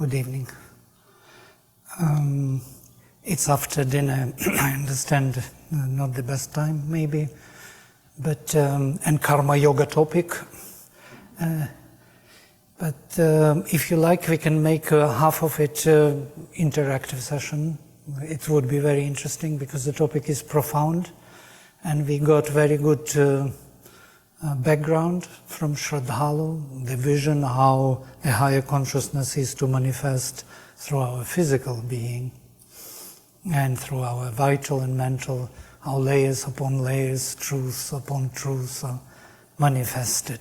Good evening. It's after dinner, I understand, not the best time maybe, but and Karmayoga topic. But if you like, we can make half of it interactive session. It would be very interesting because the topic is profound, and we got very good background from Shraddhalu, the vision how a higher consciousness is to manifest through our physical being and through our vital and mental, how layers upon layers, truths upon truths are manifested.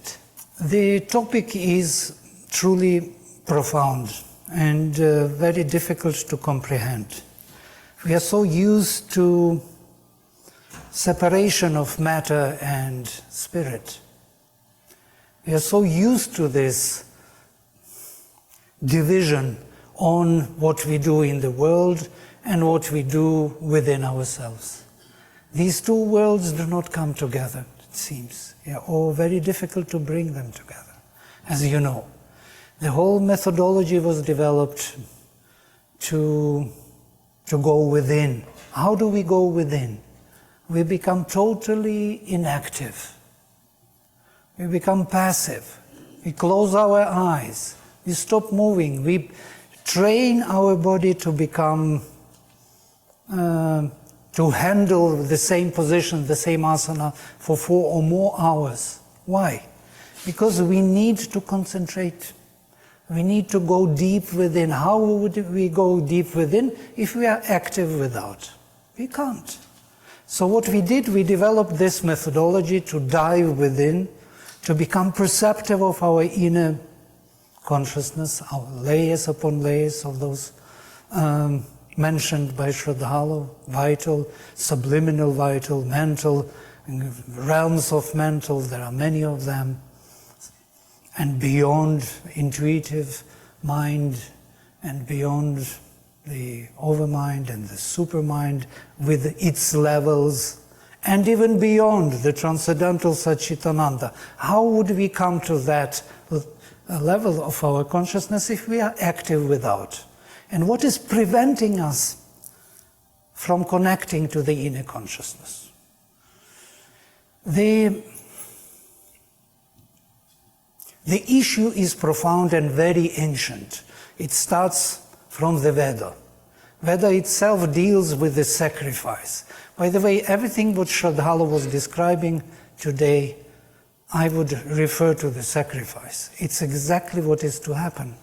The topic is truly profound and very difficult to comprehend. We are so used to separation of matter and spirit. We are so used to this division on what we do in the world and what we do within ourselves. These two worlds do not come together, it seems. They are all very difficult to bring them together, as you know. The whole methodology was developed to go within. How do we go within? We become totally inactive. We become passive. We close our eyes. We stop moving. We train our body to become, to handle the same position, the same asana for 4 or more hours. Why? Because we need to concentrate. We need to go deep within. How would we go deep within if we are active without? We can't. So what we did, we developed this methodology to dive within, to become perceptive of our inner consciousness, our layers upon layers of those mentioned by Shraddhalu, vital, subliminal vital, mental, realms of mental, there are many of them, and beyond intuitive mind and beyond the overmind and the supermind with its levels, and even beyond the transcendental Satchitananda. How would we come to that level of our consciousness if we are active without? And what is preventing us from connecting to the inner consciousness? The issue is profound and very ancient. It starts from the Veda. Veda itself deals with the sacrifice. By the way, everything what Shraddhalu was describing today, I would refer to the sacrifice. It's exactly what is to happen.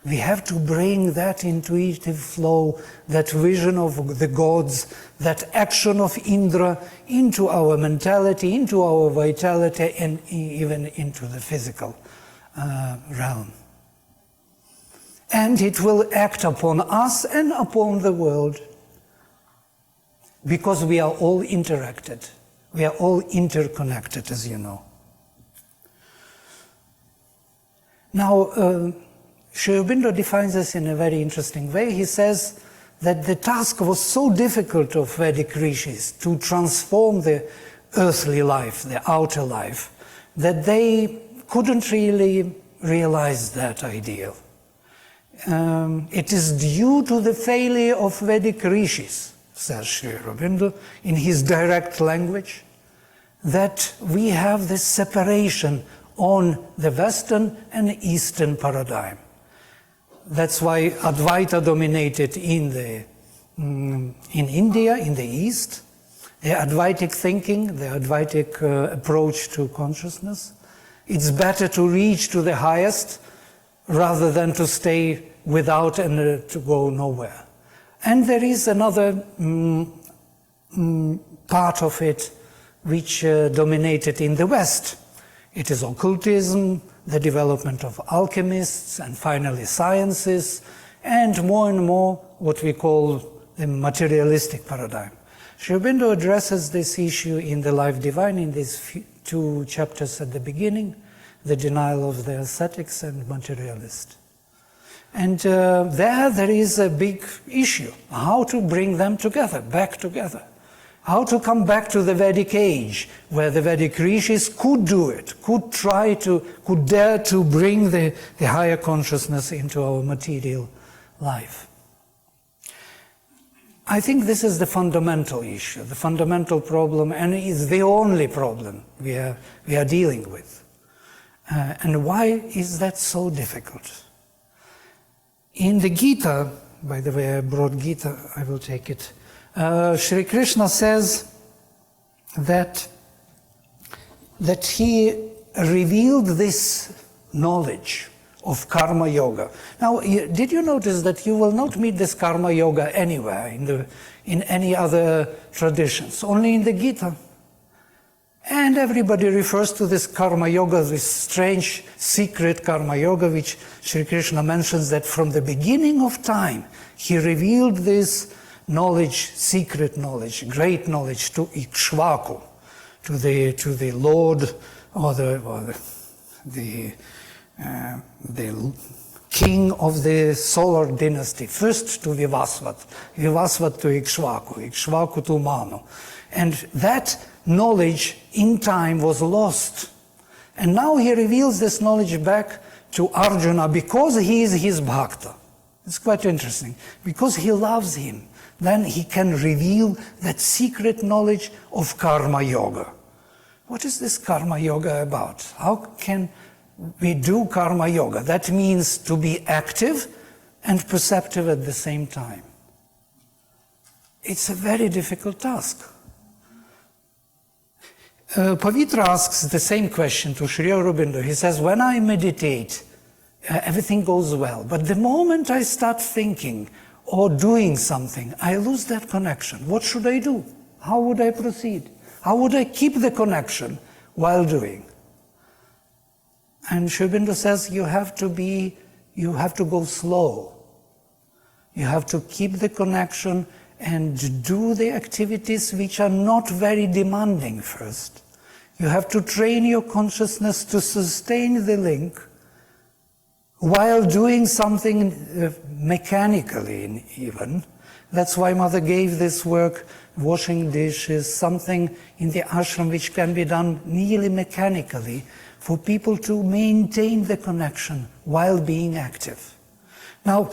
We have to bring that intuitive flow, that vision of the gods, that action of Indra into our mentality, into our vitality, and even into the physical realm. And it will act upon us and upon the world because we are all interacted. We are all interconnected, as you know. Now, Sri Aurobindo defines this in a very interesting way. He says that the task was so difficult of Vedic rishis to transform the earthly life, the outer life, that they couldn't really realize that ideal. It is due to the failure of Vedic rishis, says Sri Aurobindo in his direct language, that we have this separation on the Western and Eastern paradigm. That's why Advaita dominated in India, in the East, the Advaitic thinking, the Advaitic approach to consciousness. It's better to reach to the highest rather than to stay without and to go nowhere. And there is another part of it which dominated in the West. It is occultism, the development of alchemists, and finally sciences, and more what we call the materialistic paradigm. Sri Aurobindo addresses this issue in The Life Divine in these 2 chapters at the beginning, the denial of the ascetics and materialist. And there is a big issue, how to bring them together, back together. How to come back to the Vedic age, where the Vedic rishis could do it, could dare to bring the higher consciousness into our material life. I think this is the fundamental issue, the fundamental problem, and is the only problem we are dealing with. And why is that so difficult? In the Gita, by the way, I brought Gita, I will take it. Shri Krishna says that he revealed this knowledge of Karma Yoga. Now, did you notice that you will not meet this Karma Yoga anywhere in any other traditions, only in the Gita? And everybody refers to this Karma Yoga, this strange secret Karma Yoga, which Shri Krishna mentions that from the beginning of time, he revealed this knowledge, secret knowledge, great knowledge to Ikshvaku, to the Lord or the king of the solar dynasty, first to Vivasvat to Ikshvaku to Manu. And that knowledge in time was lost. And now he reveals this knowledge back to Arjuna because he is his bhakta. It's quite interesting. Because he loves him, then he can reveal that secret knowledge of Karma Yoga. What is this Karma Yoga about? How can we do Karma Yoga? That means to be active and perceptive at the same time. It's a very difficult task. Pavitra asks the same question to Sri Aurobindo. He says, when I meditate, everything goes well. But the moment I start thinking or doing something, I lose that connection. What should I do? How would I proceed? How would I keep the connection while doing? And Sri Aurobindo says, you have to go slow. You have to keep the connection and do the activities which are not very demanding first. You have to train your consciousness to sustain the link while doing something mechanically even. That's why Mother gave this work, washing dishes, something in the ashram which can be done nearly mechanically for people to maintain the connection while being active. Now,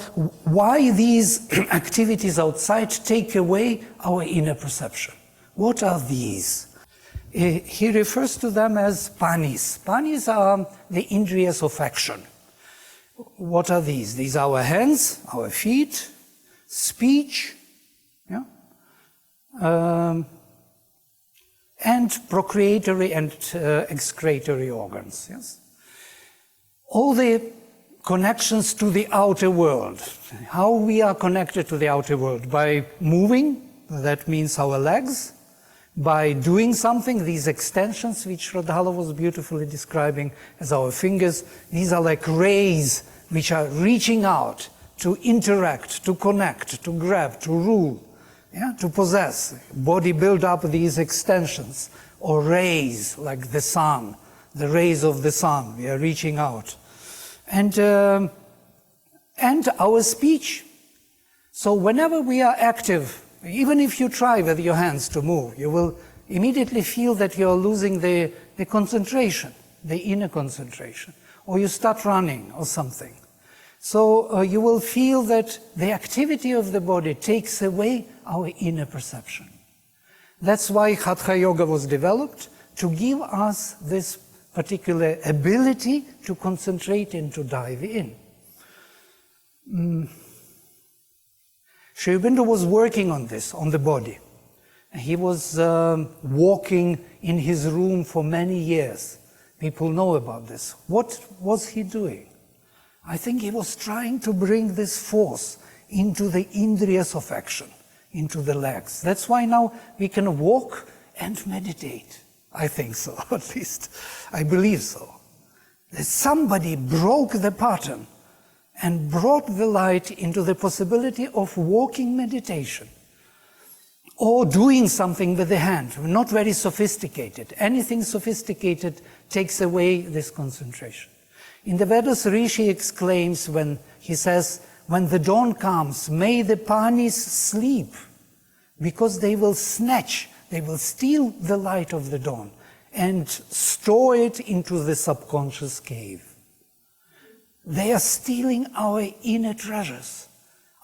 why these activities outside take away our inner perception? What are these? He refers to them as panis. Panis are the indriyas of action. What are these? These are our hands, our feet, speech, yeah? And procreatory and excretory organs. Yes? All the connections to the outer world. How we are connected to the outer world? By moving, that means our legs. By doing something, these extensions, which Radhala was beautifully describing as our fingers, these are like rays which are reaching out to interact, to connect, to grab, to rule, yeah? To possess. Body build up these extensions, or rays like the sun, the rays of the sun, we are reaching out. And our speech. So whenever we are active, even if you try with your hands to move, you will immediately feel that you're losing the concentration, the inner concentration, or you start running or something. So you will feel that the activity of the body takes away our inner perception. That's why Hatha Yoga was developed, to give us this particular ability to concentrate and to dive in. Sri Aurobindo was working on this, on the body. He was walking in his room for many years. People know about this. What was he doing? I think he was trying to bring this force into the indriyas of action, into the legs. That's why now we can walk and meditate. I think so, at least. I believe so. That somebody broke the pattern and brought the light into the possibility of walking meditation or doing something with the hand, not very sophisticated. Anything sophisticated takes away this concentration. In the Vedas, Rishi exclaims when he says, when the dawn comes, may the panis sleep, because they will snatch They will steal the light of the dawn and store it into the subconscious cave. They are stealing our inner treasures,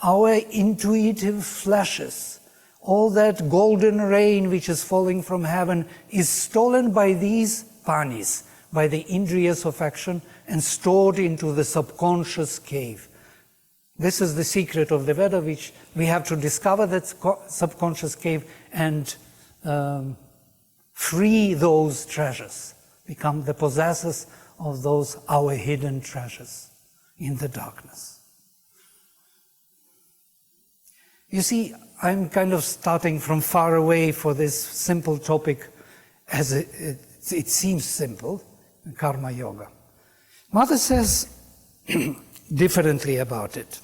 our intuitive flashes. All that golden rain which is falling from heaven is stolen by these panis, by the indriyas of action, and stored into the subconscious cave. This is the secret of the Veda, which we have to discover that subconscious cave and free those treasures, become the possessors of those our hidden treasures in the darkness. You see, I'm kind of starting from far away for this simple topic, as it seems simple, Karma Yoga. Mother says differently about it.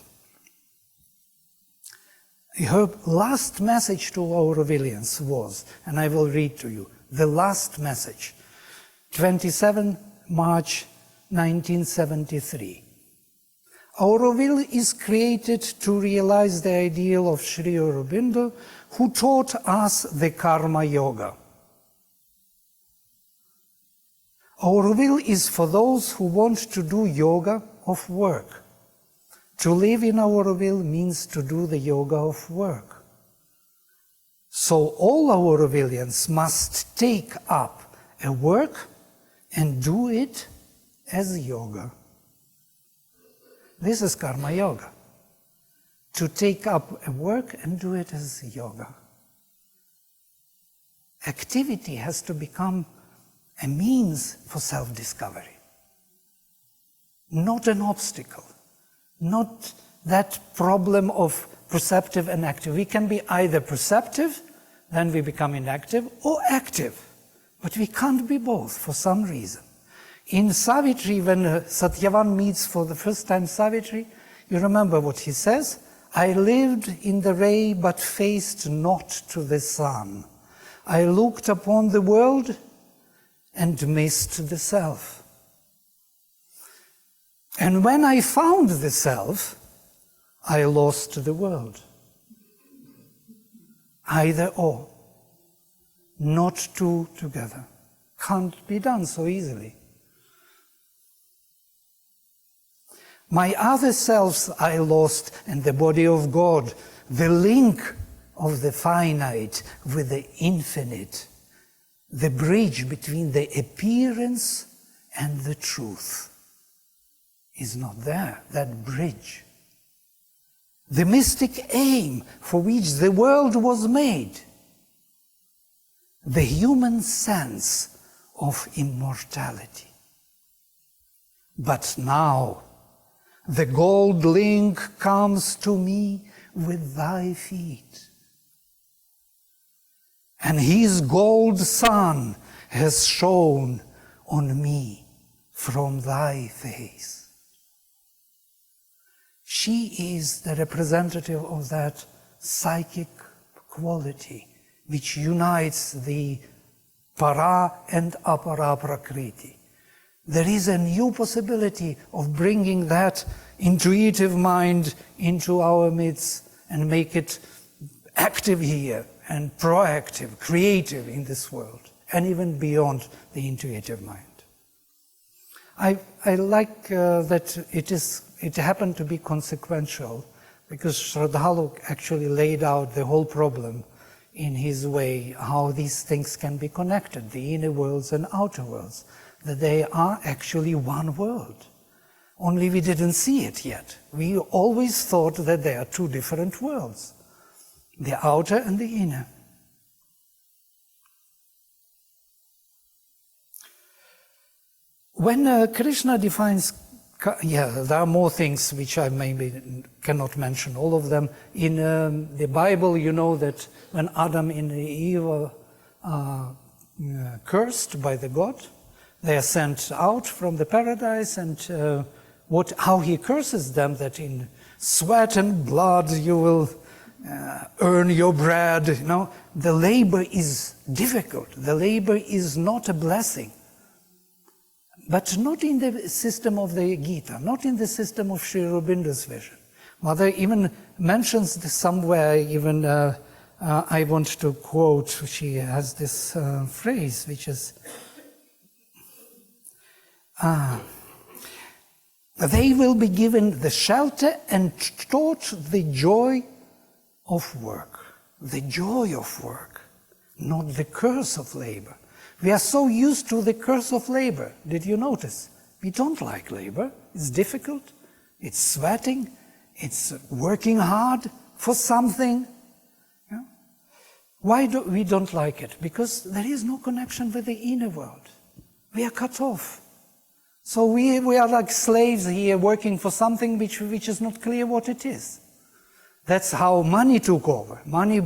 Her last message to Aurovilians was, and I will read to you, the last message, 27 March 1973. Auroville is created to realize the ideal of Sri Aurobindo, who taught us the Karma Yoga. Auroville is for those who want to do yoga of work. To live in Auroville means to do the yoga of work. So all Aurovillians must take up a work and do it as yoga. This is Karma Yoga. To take up a work and do it as yoga. Activity has to become a means for self-discovery, not an obstacle, not that problem of perceptive and active. We can be either perceptive, then we become inactive, or active, but we can't be both for some reason. In Savitri, when Satyavan meets for the first time Savitri, you remember what he says? I lived in the ray but faced not to the sun. I looked upon the world and missed the self. And when I found the self, I lost the world. Either or, not two together. Can't be done so easily. My other selves I lost, and the body of God, the link of the finite with the infinite, the bridge between the appearance and the truth is not there, that bridge. The mystic aim for which the world was made, the human sense of immortality. But now, the gold link comes to me with thy feet. And his gold sun has shone on me from thy face. She is the representative of that psychic quality which unites the para and apara prakriti. There is a new possibility of bringing that intuitive mind into our midst and make it active here and proactive, creative in this world, and even beyond the intuitive mind. I like that it happened to be consequential, because Shraddhalu actually laid out the whole problem in his way, how these things can be connected, the inner worlds and outer worlds, that they are actually one world. Only we didn't see it yet. We always thought that they are two different worlds, the outer and the inner. When Krishna defines, there are more things which I maybe cannot mention, all of them. In the Bible, you know that when Adam and Eve are cursed by the God, they are sent out from the paradise, and how he curses them, that in sweat and blood you will earn your bread. You know, the labor is difficult. The labor is not a blessing. But not in the system of the Gita, not in the system of Sri Aurobindo's vision. Mother even mentions this somewhere, even I want to quote, she has this phrase which is, they will be given the shelter and taught the joy of work. The joy of work, not the curse of labor. We are so used to the curse of labor. Did you notice? We don't like labor. It's difficult. It's sweating. It's working hard for something. Yeah? Why do we don't like it? Because there is no connection with the inner world. We are cut off. So we are like slaves here working for something which is not clear what it is. That's how money took over. Money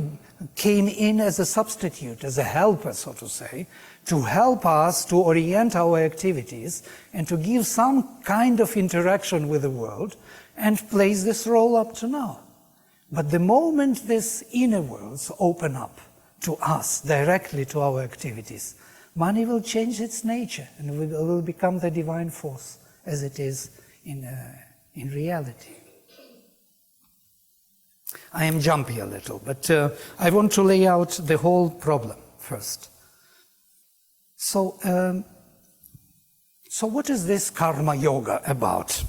came in as a substitute, as a helper, so to say, to help us to orient our activities and to give some kind of interaction with the world, and plays this role up to now. But the moment these inner worlds open up to us, directly to our activities, money will change its nature and will become the divine force as it is in reality. I am jumpy a little, but I want to lay out the whole problem first. So what is this Karma Yoga about?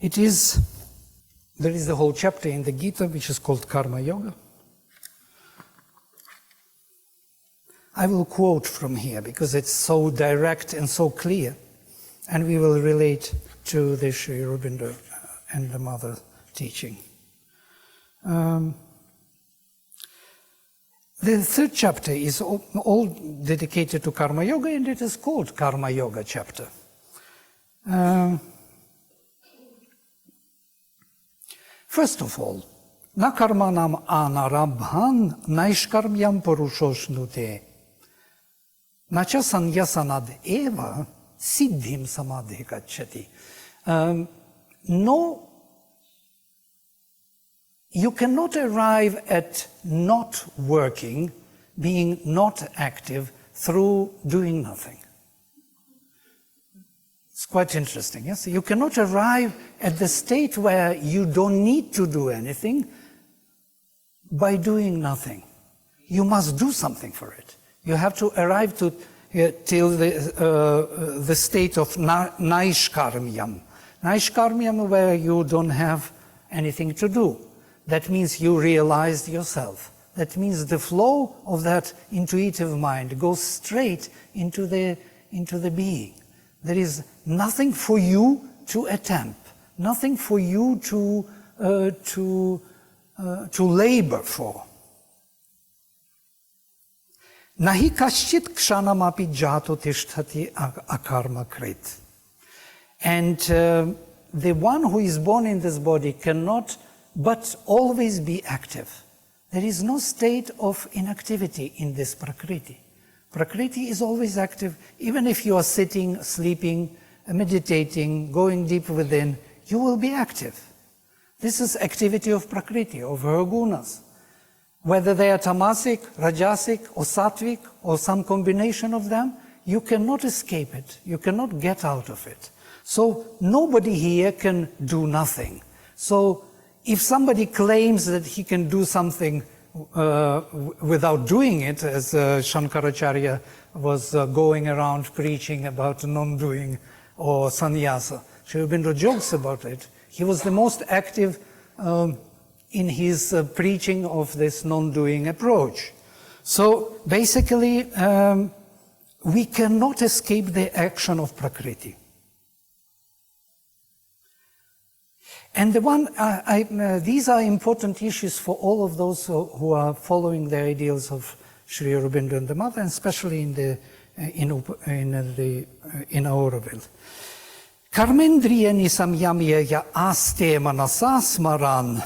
There is the whole chapter in the Gita which is called Karma Yoga. I will quote from here because it's so direct and so clear, and we will relate to the Sri Aurobindo and the Mother teaching. The third chapter is all dedicated to Karma Yoga, and it is called Karma Yoga chapter. First of all, na karmanam anarabhan naishkarmyam purushošnute nacha sanyasanad eva siddhim samadhi gacchati. No, you cannot arrive at not working, being not active, through doing nothing. It's quite interesting, yes? You cannot arrive at the state where you don't need to do anything by doing nothing. You must do something for it. You have to arrive to till the state of naishkarmyam. Naishkarmyam, where you don't have anything to do. That means you realized yourself. That means the flow of that intuitive mind goes straight into the being. There is nothing for you to attempt, nothing for you to labor for. Nahi kaschit kshanamapi jato tishtati akarma krit. And the one who is born in this body cannot but always be active. There is no state of inactivity in this Prakriti. Prakriti is always active. Even if you are sitting, sleeping, meditating, going deep within, you will be active. This is activity of Prakriti, of her gunas. Whether they are tamasic, rajasic, or sattvic, or some combination of them, you cannot escape it. You cannot get out of it. So nobody here can do nothing. So if somebody claims that he can do something without doing it, as Shankaracharya was going around preaching about non-doing or sannyasa, Sri Aurobindo jokes about it. He was the most active in his preaching of this non-doing approach. So basically, we cannot escape the action of Prakriti. And these are important issues for all of those who are following the ideals of Sri Aurobindo and the Mother, and especially in Auroville. Karmendriya nisamyamya aste manasa smaran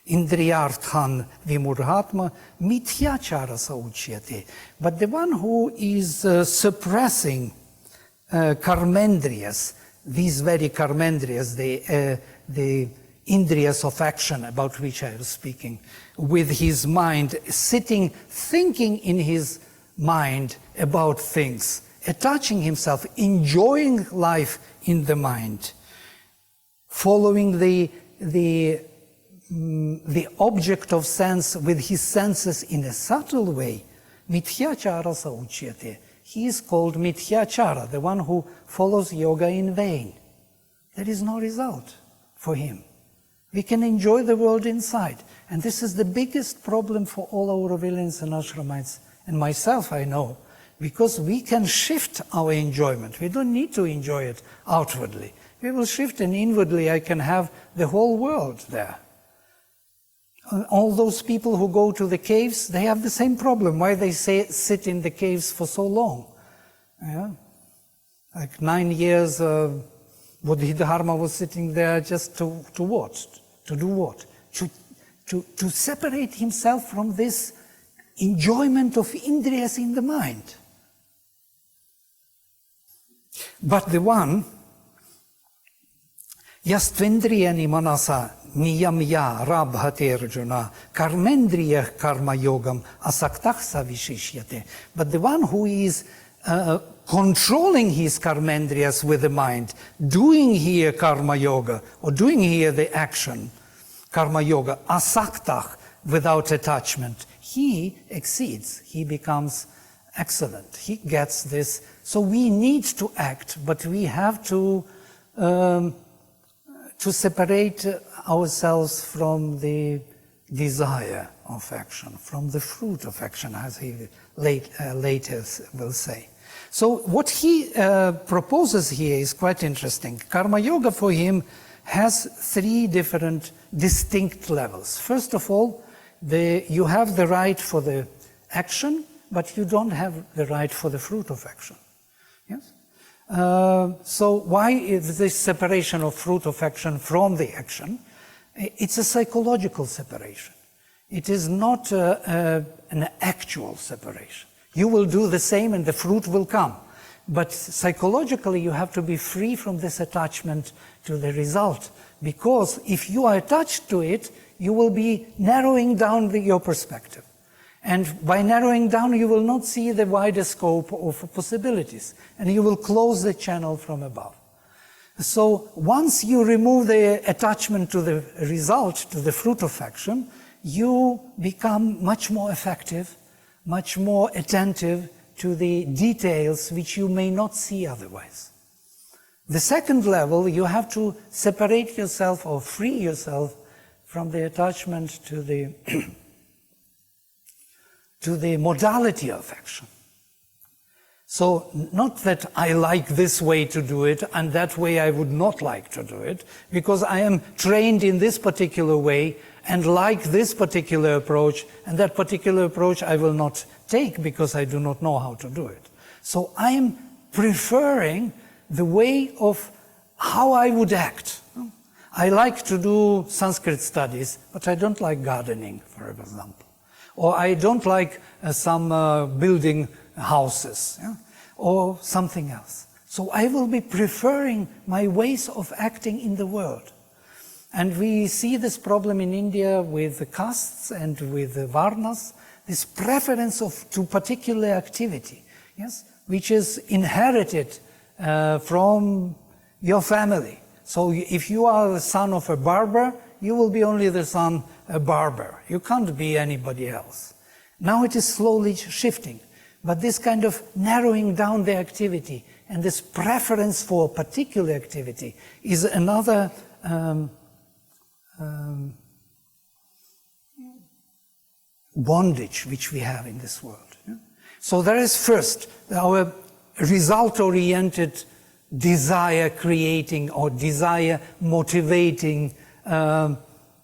indriyarthan vimurhatma mithyachara sauchyate. But the one who is suppressing karmendriyas, these very karmendriyas, the indriyas of action about which I was speaking, with his mind, sitting, thinking in his mind about things, attaching himself, enjoying life in the mind, following the the object of sense with his senses in a subtle way, mithyachara sauchyate. He is called mithyachara, the one who follows yoga in vain. There is no result for him. We can enjoy the world inside. And this is the biggest problem for all Aurovilians and Ashramites, and myself, I know, because we can shift our enjoyment. We don't need to enjoy it outwardly. We will shift, and inwardly I can have the whole world there. All those people who go to the caves, they have the same problem. Why they sit in the caves for so long? Yeah? Like 9 years, Bodhidharma was sitting there just to watch. To do what? To separate himself from this enjoyment of indriyas in the mind. But the one, yastvendriyani manasa niyamya rabhate arjuna karmendriya karma yogam asaktah savishishyate. But the one who is controlling his karmendriyas with the mind, doing here karma yoga, or doing here the action, karma yoga, asaktah, without attachment, he exceeds, he becomes excellent, he gets this. So we need to act, but we have to separate ourselves from the desire of action, from the fruit of action, as he later will say. So what he proposes here is quite interesting. Karma yoga for him has 3 different distinct levels. First of all, you have the right for the action, but you don't have the right for the fruit of action. Yes? So why is this separation of fruit of action from the action? It's a psychological separation. It is not an actual separation. You will do the same and the fruit will come. But psychologically, you have to be free from this attachment to the result. Because if you are attached to it, you will be narrowing down your perspective. And by narrowing down, you will not see the wider scope of possibilities. And you will close the channel from above. So once you remove the attachment to the result, to the fruit of action, you become much more effective, much more attentive to the details which you may not see otherwise. The second level, you have to separate yourself or free yourself from the attachment to the to the modality of action. So not that I like this way to do it and that way I would not like to do it, because I am trained in this particular way and like this particular approach, and that particular approach I will not take because I do not know how to do it. So I am preferring the way of how I would act. I like to do Sanskrit studies, but I don't like gardening, for example. Or I don't like some building houses, yeah? Or something else. So I will be preferring my ways of acting in the world. And we see this problem in India with the castes and with the varnas, this preference to particular activity, yes, which is inherited from your family. So if you are the son of a barber, you will be only the son of a barber. You can't be anybody else. Now it is slowly shifting. But this kind of narrowing down the activity and this preference for a particular activity is another bondage which we have in this world. Yeah? So there is first our result-oriented desire-creating or desire-motivating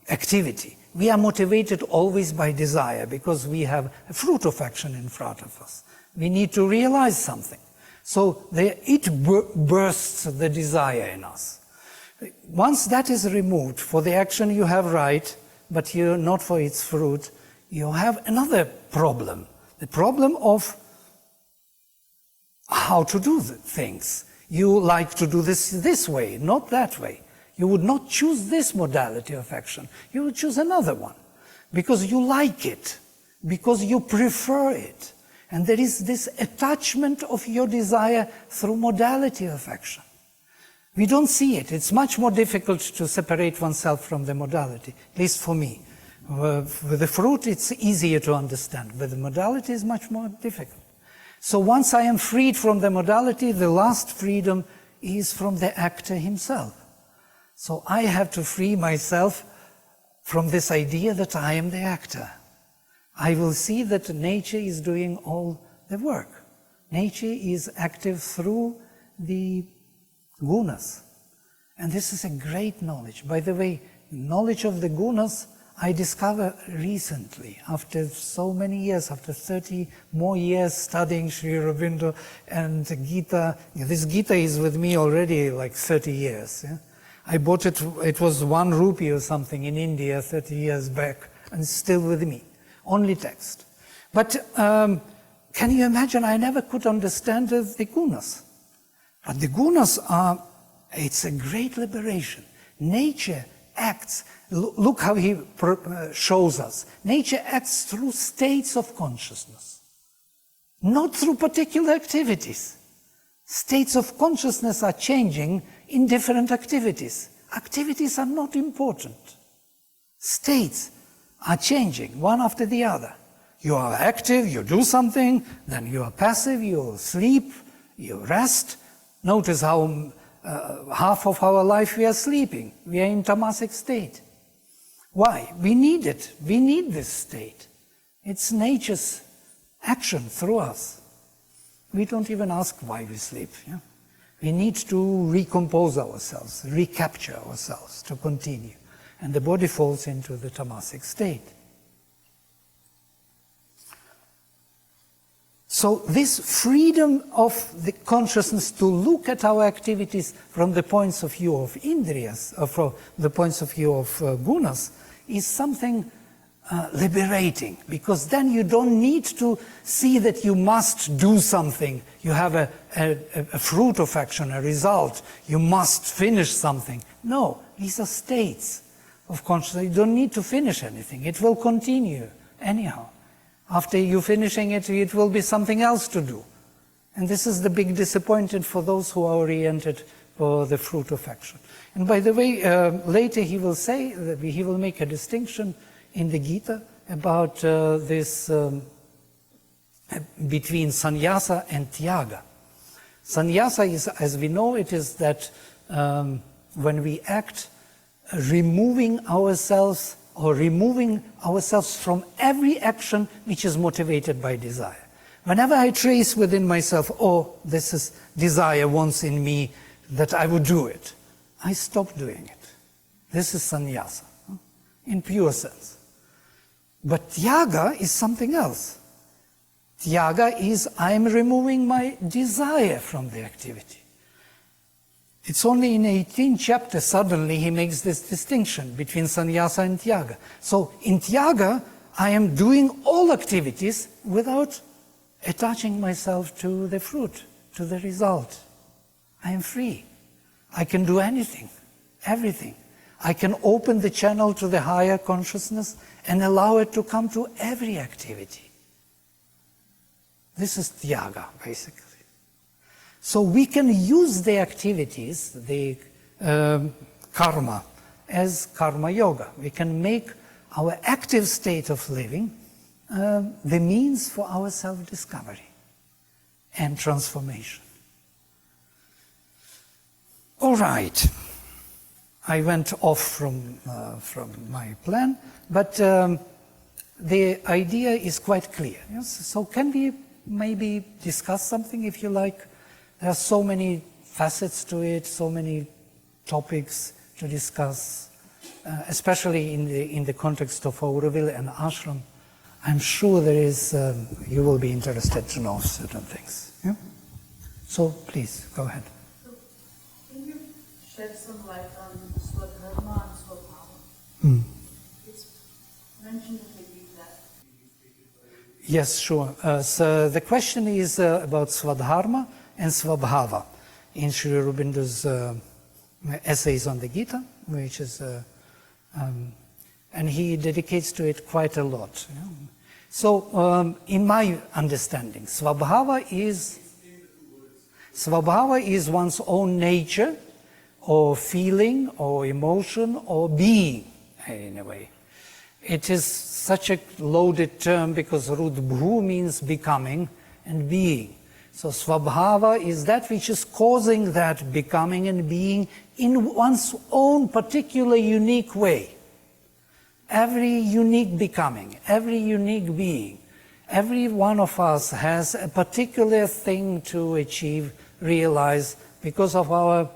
activity. We are motivated always by desire because we have a fruit of action in front of us. We need to realize something. So it bursts the desire in us. Once that is removed, for the action you have right, but you're not for its fruit, you have another problem. The problem of how to do the things. You like to do this way, not that way. You would not choose this modality of action. You would choose another one because you like it, because you prefer it. And there is this attachment of your desire through modality of action. We don't see it. It's much more difficult to separate oneself from the modality, at least for me. With the fruit, it's easier to understand, but the modality is much more difficult. So once I am freed from the modality, the last freedom is from the actor himself. So I have to free myself from this idea that I am the actor. I will see that nature is doing all the work. Nature is active through the gunas. And this is a great knowledge. By the way, knowledge of the gunas I discovered recently, after so many years, after 30 more years studying Sri Aurobindo and Gita. This Gita is with me already like 30 years. Yeah? I bought it, it was 1 rupee or something in India 30 years back, and it's still with me. Only text. But can you imagine, I never could understand the gunas. But the gunas are, it's a great liberation. Nature acts, look how he shows us. Nature acts through states of consciousness, not through particular activities. States of consciousness are changing in different activities. Activities are not important. States are changing one after the other. You are active, you do something, then you are passive, you sleep, you rest. Notice how half of our life we are sleeping. We are in tamasic state. Why? We need it. We need this state. It's nature's action through us. We don't even ask why we sleep. Yeah? We need to recompose ourselves, recapture ourselves to continue. And the body falls into the tamasic state. So this freedom of the consciousness to look at our activities from the points of view of indriyas, or from the points of view of gunas, is something liberating, because then you don't need to see that you must do something. You have a fruit of action, a result. You must finish something. No, these are states of consciousness. You don't need to finish anything. It will continue anyhow. After you finishing it, it will be something else to do. And this is the big disappointment for those who are oriented for the fruit of action. And by the way, later he will say that he will make a distinction in the Gita about this between sannyasa and tyaga. Sannyasa is, as we know, it is that when we act, removing ourselves from every action which is motivated by desire. Whenever I trace within myself, oh, this is desire wants in me that I would do it, I stop doing it. This is sannyasa, in pure sense. But tyaga is something else. Tyaga is I am removing my desire from the activity. It's only in 18th chapter suddenly he makes this distinction between sannyasa and tyaga. So in tyaga, I am doing all activities without attaching myself to the fruit, to the result. I am free. I can do anything, everything. I can open the channel to the higher consciousness and allow it to come to every activity. This is tyaga, basically. So we can use the activities, the karma, as karma yoga. We can make our active state of living the means for our self-discovery and transformation. All right. I went off from my plan, but the idea is quite clear. Yes? So can we maybe discuss something, if you like? There are so many facets to it, so many topics to discuss, especially in the context of Auroville and ashram. I'm sure there is, you will be interested to know certain things. Yeah? So please, go ahead. So, can you shed some light on Swadharma and Swabhava? It's mentioned in the Gita. Yes, sure. So the question is about Swadharma and Swabhava in Sri Aurobindo's essays on the Gita, which is, and he dedicates to it quite a lot. You know? So, in my understanding, Swabhava is one's own nature, or feeling, or emotion, or being, in a way. It is such a loaded term because root bhu means becoming and being. So svabhava is that which is causing that becoming and being in one's own particular unique way. Every unique becoming, every unique being, every one of us has a particular thing to achieve, realize, because of our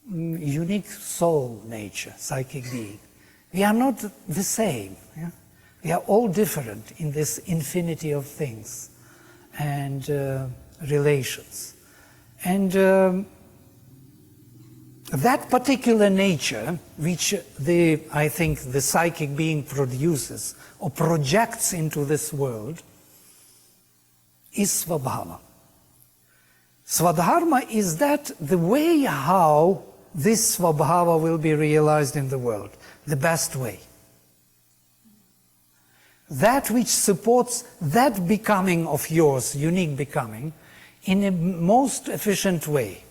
unique soul nature, psychic being. We are not the same. Yeah? We are all different in this infinity of things and relations. And that particular nature, which I think the psychic being produces or projects into this world, is svabhava. Swadharma is that the way how this svabhava will be realized in the world, the best way. That which supports that becoming of yours, unique becoming, in a most efficient way.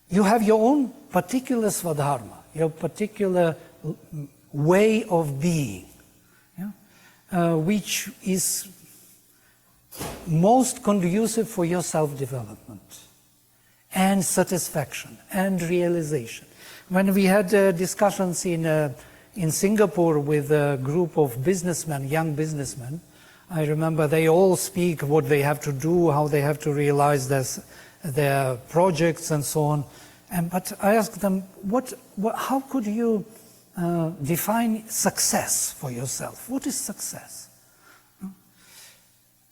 You have your own particular swadharma, your particular way of being, yeah? Which is most conducive for your self-development and satisfaction and realization. When we had discussions in Singapore with a group of businessmen, young businessmen, I remember they all speak what they have to do, how they have to realize their projects and so on. But I asked them, how could you define success for yourself? What is success?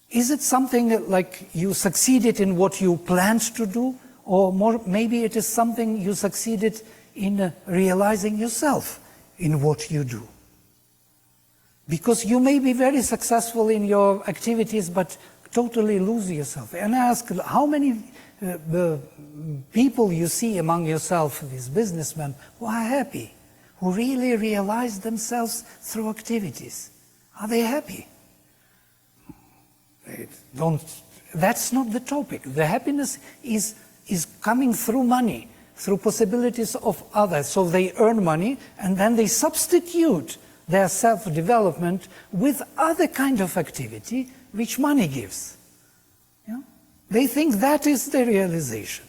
Is it something like you succeeded in what you planned to do? Or maybe it is something you succeeded in realizing yourself in what you do. Because you may be very successful in your activities, but totally lose yourself. And I ask, how many people you see among yourself, these businessmen, who are happy, who really realize themselves through activities? Are they happy? That's not the topic. The happiness is coming through money, through possibilities of others. So they earn money and then they substitute their self-development with other kind of activity which money gives. Yeah? They think that is the realization.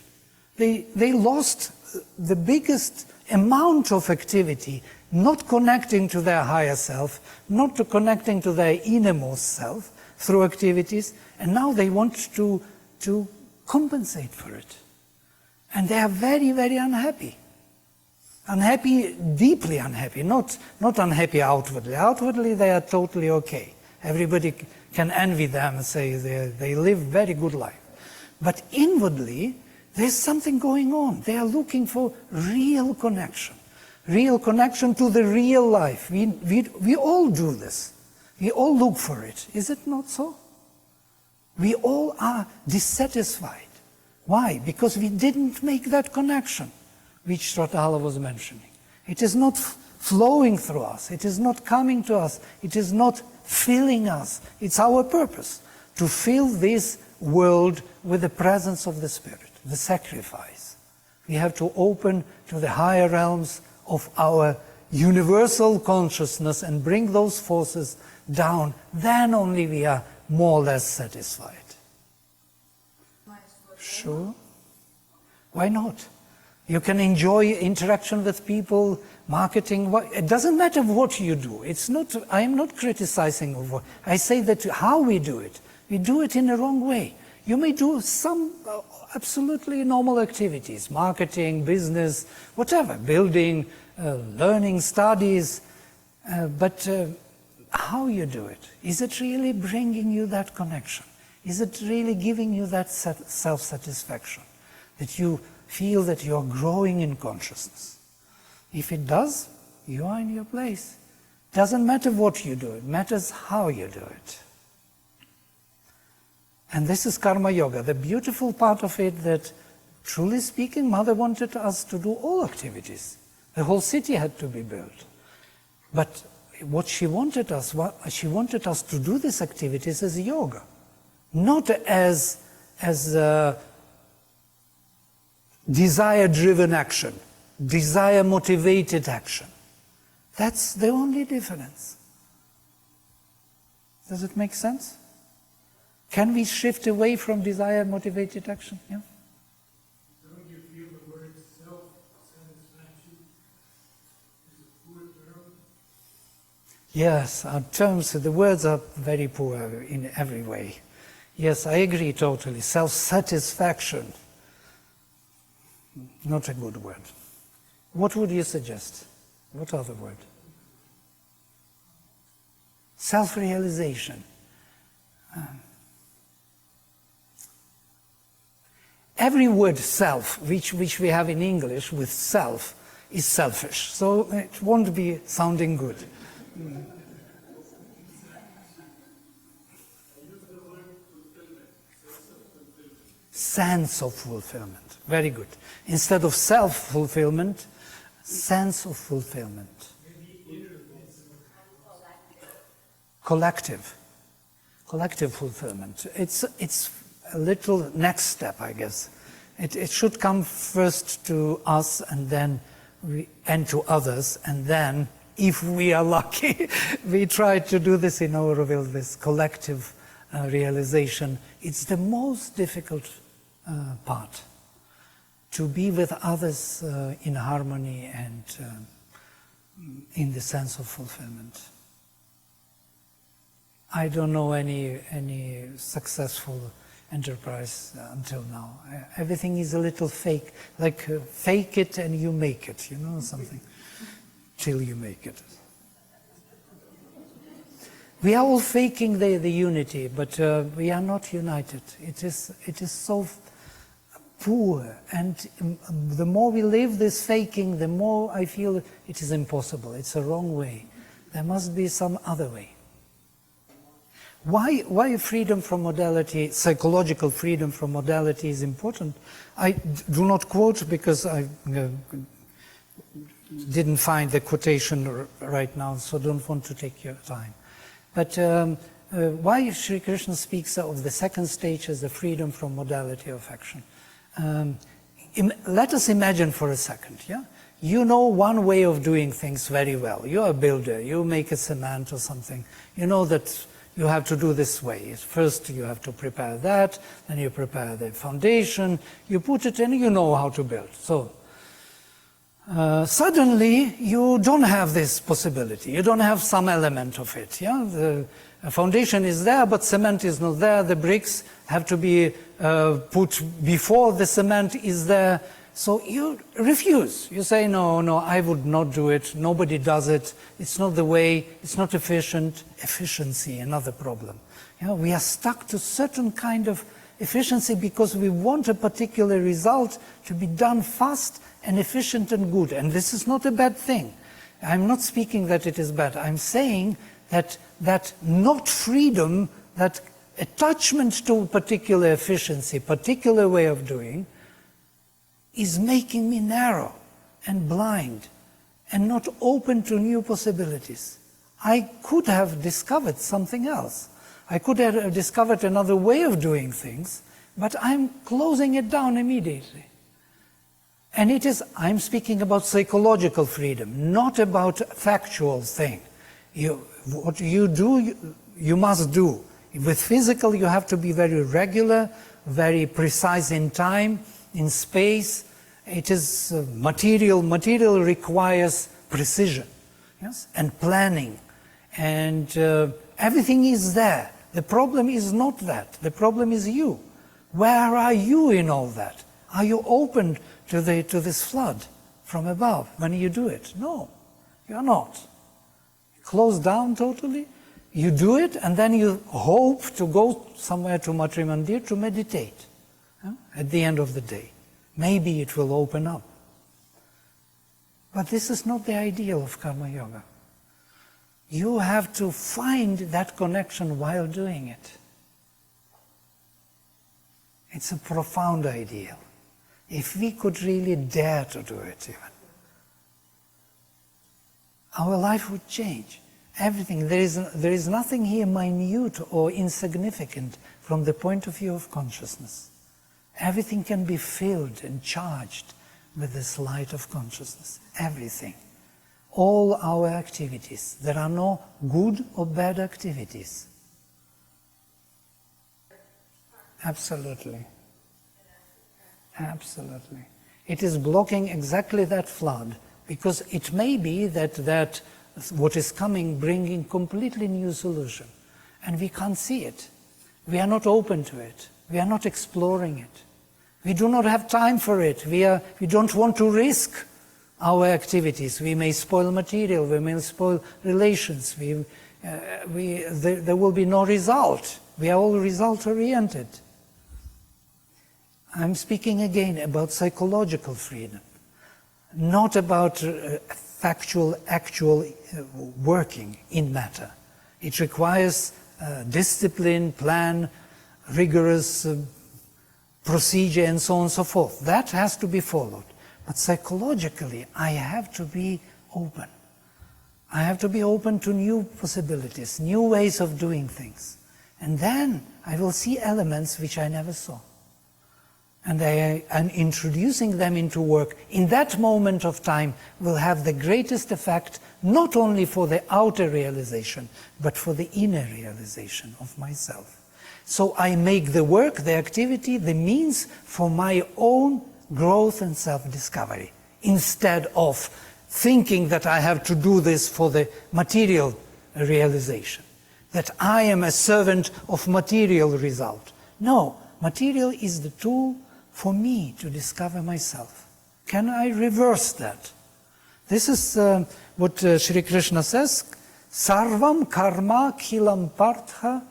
They lost the biggest amount of activity, not connecting to their higher self, not connecting to their innermost self through activities, and now they want to compensate for it. And they are very, very unhappy. Unhappy, deeply unhappy, not unhappy outwardly. Outwardly they are totally okay. Everybody can envy them and say they live very good life. But inwardly, there's something going on. They are looking for real connection to the real life. We all do this. We all look for it. Is it not so? We all are dissatisfied. Why? Because we didn't make that connection, which Sratala was mentioning. It is not flowing through us. It is not coming to us. It is not filling us. It's our purpose to fill this world with the presence of the Spirit, the sacrifice. We have to open to the higher realms of our universal consciousness and bring those forces down. Then only we are more or less satisfied. Sure. Why not? You can enjoy interaction with people, marketing. It doesn't matter what you do. I am not criticizing of what. I say that how we do it in the wrong way. You may do some absolutely normal activities, marketing, business, whatever, building, learning, studies, but how you do it. Is it really bringing you that connection? Is it really giving you that self-satisfaction, that you feel that you're growing in consciousness? If it does, you are in your place. It doesn't matter what you do, it matters how you do it. And this is Karmayoga, the beautiful part of it that, truly speaking, Mother wanted us to do all activities. The whole city had to be built. But what she wanted us to do these activities as yoga. Not as desire-driven action, desire-motivated action. That's the only difference. Does it make sense? Can we shift away from desire-motivated action? Yeah? Don't you feel the word self-satisfaction is a poor term? Yes, our terms, the words are very poor in every way. Yes, I agree totally. Self-satisfaction, not a good word. What would you suggest? What other word? Self-realization. Every word self, which we have in English with self, is selfish. So it won't be sounding good. Sense of fulfillment. Very good. Instead of self-fulfillment, sense of fulfillment. Collective fulfillment. It's a little next step, I guess. It should come first to us and then to others, and then, if we are lucky, we try to do this in Auroville, this collective realization. It's the most difficult part, to be with others in harmony and in the sense of fulfillment. I don't know any successful enterprise until now. Everything is a little fake, like fake it and you make it, you know, something, till you make it. We are all faking the unity, but we are not united. It is so poor, and the more we live this faking, the more I feel it is impossible. It's a wrong way. There must be some other way. Why freedom from modality, psychological freedom from modality is important? I do not quote because I didn't find the quotation right now, so don't want to take your time. But why Sri Krishna speaks of the second stage as the freedom from modality of action? Let us imagine for a second, yeah? You know one way of doing things very well. You're a builder, you make a cement or something. You know that you have to do this way. First you have to prepare that, then you prepare the foundation, you put it in, you know how to build. So suddenly you don't have this possibility, you don't have some element of it. Yeah? The foundation is there, but cement is not there, the bricks have to be put before the cement is there. So you refuse. You say, no, I would not do it. Nobody does it. It's not the way. It's not efficient. Efficiency, another problem. You know, we are stuck to certain kind of efficiency because we want a particular result to be done fast and efficient and good. And this is not a bad thing. I'm not speaking that it is bad. I'm saying that not freedom, that attachment to a particular efficiency, particular way of doing, is making me narrow and blind and not open to new possibilities. I could have discovered something else. I could have discovered another way of doing things, but I'm closing it down immediately. And I'm speaking about psychological freedom, not about factual thing. What you do, you must do. With physical, you have to be very regular, very precise in time, in space. It is material. Material requires precision, yes, and planning, and everything is there. The problem is not that. The problem is you. Where are you in all that? Are you open to this flood from above when you do it? No, you are not. Close down totally. You do it, and then you hope to go somewhere to Matrimandir to meditate. At the end of the day, maybe it will open up. But this is not the ideal of Karma Yoga. You have to find that connection while doing it. It's a profound ideal. If we could really dare to do it even, our life would change. Everything. There is nothing here minute or insignificant from the point of view of consciousness. Everything can be filled and charged with this light of consciousness. Everything. All our activities. There are no good or bad activities. Absolutely. Absolutely. It is blocking exactly that flood, because it may be that what is coming bringing completely new solution, and we can't see it. We are not open to it. We are not exploring it. We do not have time for it. We don't want to risk our activities. We may spoil material, we may spoil relations, there will be no result. We are all result-oriented. I'm speaking again about psychological freedom, not about factual, actual working in matter. It requires discipline, plan, rigorous procedure, and so on and so forth. That has to be followed. But psychologically, I have to be open. I have to be open to new possibilities, new ways of doing things. And then I will see elements which I never saw. And introducing them into work in that moment of time will have the greatest effect, not only for the outer realization, but for the inner realization of myself. So I make the work, the activity, the means for my own growth and self-discovery, instead of thinking that I have to do this for the material realization, that I am a servant of material result. No, material is the tool for me to discover myself. Can I reverse that? This is what Sri Krishna says, Sarvam karma khilam partha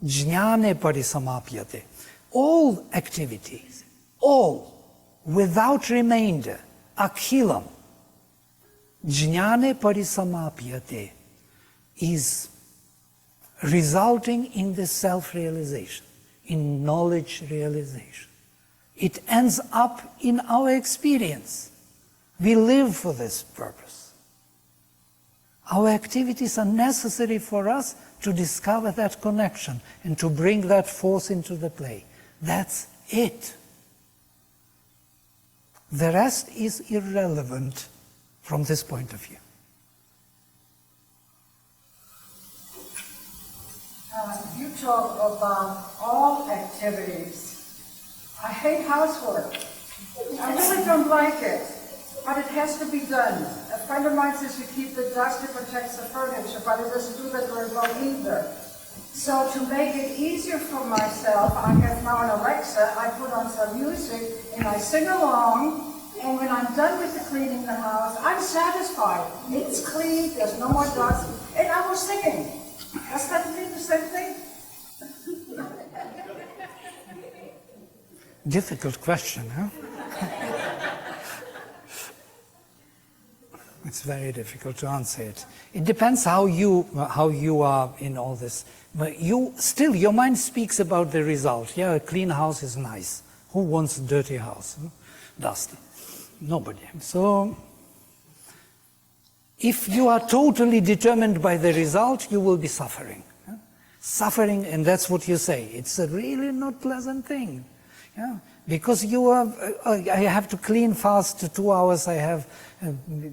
jnane parisamapyate. All activities, all, without remainder, akhilam, jnane parisamapyate, is resulting in the self-realization, in knowledge realization. It ends up in our experience. We live for this purpose. Our activities are necessary for us to discover that connection and to bring that force into the play. That's it. The rest is irrelevant from this point of view. You talk about all activities. I hate housework. I really don't like it, but it has to be done. A friend of mine says you keep the dust, it protects the furniture, but it doesn't do that very well either. So to make it easier for myself, I have now an Alexa, I put on some music and I sing along, and when I'm done with the cleaning the house, I'm satisfied. It's clean, there's no more dust, and I was singing. Does that mean the same thing? Difficult question, huh? It's very difficult to answer it. It depends how you are in all this. But your mind speaks about the result. Yeah, a clean house is nice. Who wants a dirty house? Dusty. Nobody. So, if you are totally determined by the result, you will be suffering. Suffering, and that's what you say. It's a really not pleasant thing. Yeah, because I have to clean fast, 2 hours I have,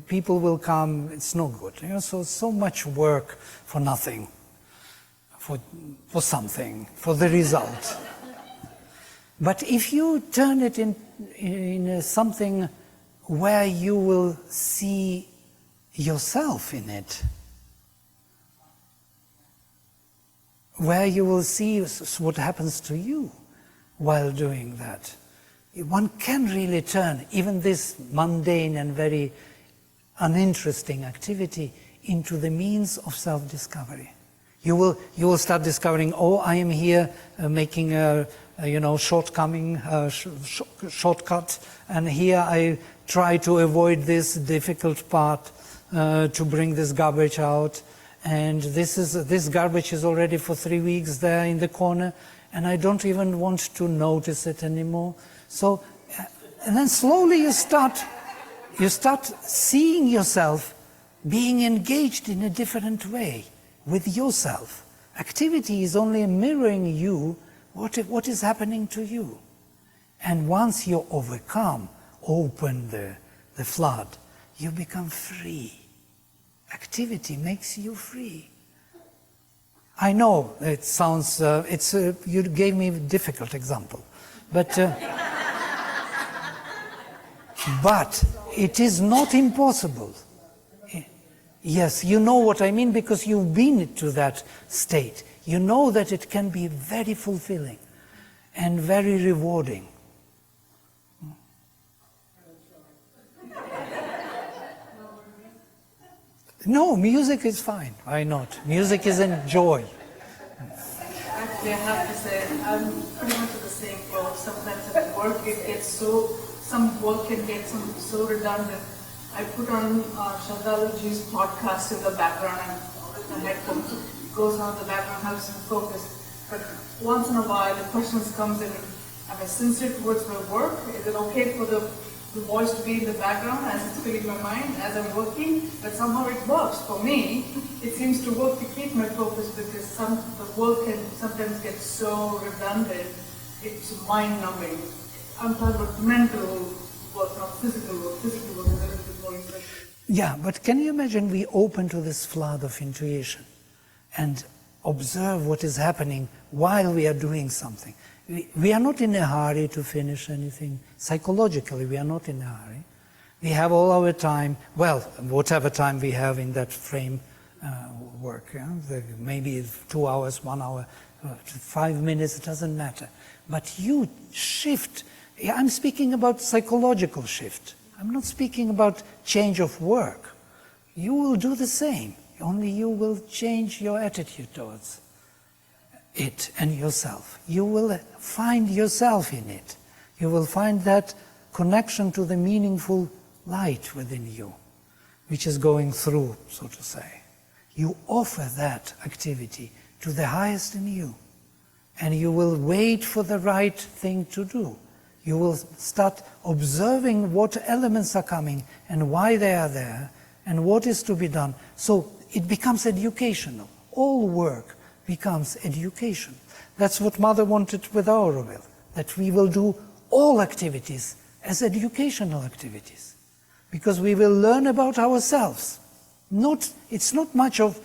people will come, it's no good. So much work for nothing, for something, for the result. But if you turn it in something where you will see yourself in it, where you will see what happens to you while doing that, one can really turn even this mundane and very uninteresting activity into the means of self-discovery. You will start discovering, oh, I am here making a shortcut, and here I try to avoid this difficult part to bring this garbage out, and this garbage is already for 3 weeks there in the corner, and I don't even want to notice it anymore. So, and then slowly you start seeing yourself being engaged in a different way with yourself. Activity is only mirroring you, what is happening to you. And once you overcome, open the flood, you become free. Activity makes you free. I know it sounds, you gave me a difficult example, but it is not impossible. Yes, you know what I mean because you've been to that state. You know that it can be very fulfilling and very rewarding. No, music is fine. Why not? Music is in joy. Actually, I have to say, I'm pretty much in the same boat. Sometimes at work, some work can get so redundant. I put on Shadalaji's podcast in the background and with the headphones. It goes on in the background, helps me focus. But once in a while, the questions comes in. Am I sincere towards my work? Is it okay for the voice to be in the background as it's filling my mind as I'm working? But somehow it works. For me, it seems to work to keep my focus because the work can sometimes get so redundant. It's mind-numbing. I'm talking about mental work, not physical work. Physical work is a little bit more interesting. Yeah, but can you imagine we open to this flood of intuition and observe what is happening while we are doing something? We are not in a hurry to finish anything. Psychologically, we are not in a hurry. We have all our time, well, whatever time we have in that frame work. Yeah? Maybe 2 hours, 1 hour, 5 minutes, it doesn't matter. But you shift. I'm speaking about psychological shift. I'm not speaking about change of work. You will do the same, only you will change your attitude towards it and yourself. You will find yourself in it. You will find that connection to the meaningful light within you, which is going through, so to say. You offer that activity to the highest in you, and you will wait for the right thing to do. You will start observing what elements are coming and why they are there and what is to be done. So it becomes educational. All work becomes education. That's what Mother wanted with our will, that we will do all activities as educational activities, because we will learn about ourselves. It's not much of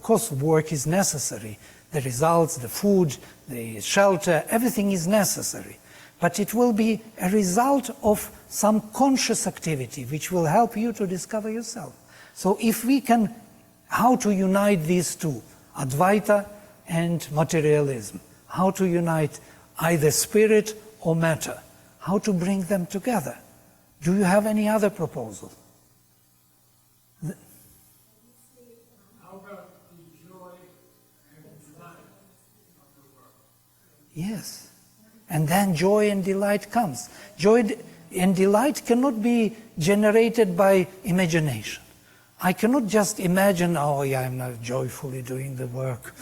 course, work is necessary. The results, the food, the shelter, everything is necessary. But it will be a result of some conscious activity which will help you to discover yourself. So if we can, how to unite these two, Advaita and materialism, how to unite either spirit or matter, how to bring them together. Do you have any other proposal? How about the joy and delight of the work? Yes. And then joy and delight comes. Joy and delight cannot be generated by imagination. I cannot just imagine, oh yeah, I'm not joyfully doing the work.